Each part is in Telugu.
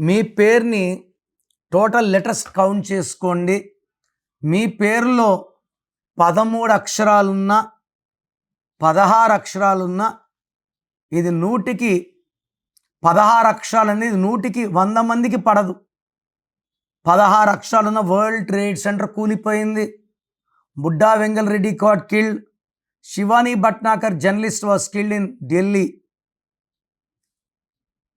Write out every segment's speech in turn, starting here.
మీ పేరుని టోటల్ లెటర్స్ కౌంట్ చేసుకోండి. మీ పేరులో 13 అక్షరాలున్నా 16 అక్షరాలున్నా ఇది 100కి 16 అక్షరాలు అనేది 100కి 100 మందికి పడదు. 16 అక్షరాలున్న వరల్డ్ ట్రేడ్ సెంటర్ కూలిపోయింది. Budda Vengal Reddy got killed. Shivani Bhatnagar journalist was killed in Delhi.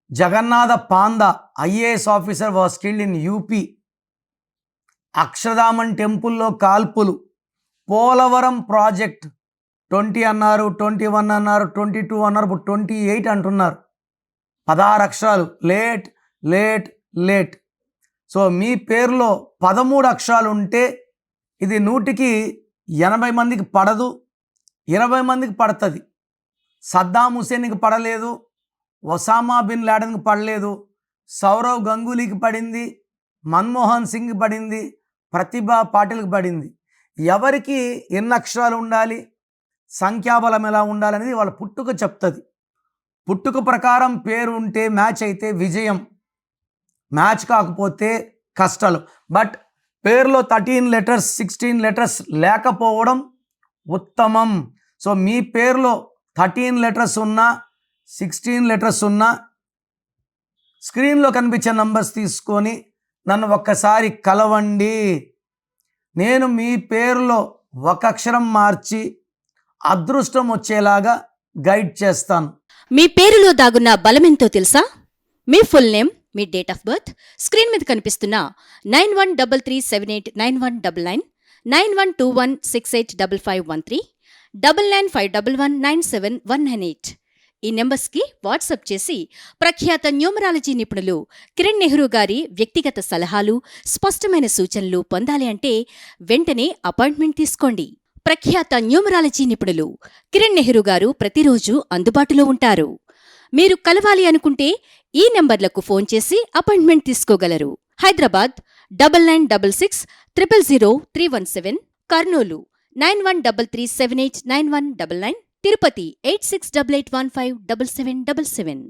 Jagannatha Panda IAS officer was killed in UP. అక్షరధామన్ టెంపుల్లో కాల్పులు. పోలవరం ప్రాజెక్ట్ 20 అన్నారు, 21 అన్నారు, 22 అన్నారు, ఇప్పుడు 28 అంటున్నారు. 16 అక్షరాలు. Late late late. సో మీ పేరులో 13 అక్షరాలు ఉంటే ఇది 100కి 80 మందికి పడదు, 20 మందికి పడుతుంది. సద్దాం హుసేన్కి పడలేదు, ఒసామా బిన్ లాడెన్కి పడలేదు, సౌరవ్ గంగూలీకి పడింది, మన్మోహన్ సింగ్కి పడింది, ప్రతిభా పాటిల్కి పడింది. ఎవరికి ఎన్ని అక్షరాలు ఉండాలి, సంఖ్యాబలం ఎలా ఉండాలనేది వాళ్ళ పుట్టుక చెప్తుంది. పుట్టుక ప్రకారం పేరు ఉంటే మ్యాచ్ అయితే విజయం, మ్యాచ్ కాకపోతే కష్టాలు. బట్ పేరులో 13 లెటర్స్ 16 లెటర్స్ లేకపోవడం ఉత్తమం. సో మీ పేరులో 13 లెటర్స్ ఉన్నా 16 లెటర్స్ ఉన్నా స్క్రీన్లో కనిపించే నంబర్స్ తీసుకొని నన్ను ఒక్కసారి కలవండి. నేను మీ పేరులో ఒక అక్షరం మార్చి అదృష్టం వచ్చేలాగా గైడ్ చేస్తాను. మీ పేరులో దాగున్న బలమెంతో తెలుసా? మీ ఫుల్ నేమ్, మీ డేట్ ఆఫ్ బర్త్, స్క్రీన్ మీద కనిపిస్తున్న 9133789199, 9121685513, 995511971998 ఈ నెంబర్స్కి వాట్సాప్ చేసి ప్రఖ్యాత న్యూమరాలజీ నిపుణులు కిరణ్ నెహ్రూ గారి వ్యక్తిగత సలహాలు, స్పష్టమైన సూచనలు పొందాలి అంటే వెంటనే అపాయింట్మెంట్ తీసుకోండి. ప్రఖ్యాత న్యూమరాలజీ నిపుణులు కిరణ్ నెహ్రూ గారు ప్రతిరోజు అందుబాటులో ఉంటారు. మీరు కలవాలి అనుకుంటే ఈ నెంబర్లకు ఫోన్ చేసి అపాయింట్మెంట్ తీసుకోగలరు. హైదరాబాద్ 9966000317, కర్నూలు 9133789199, తిరుపతి 8688157777.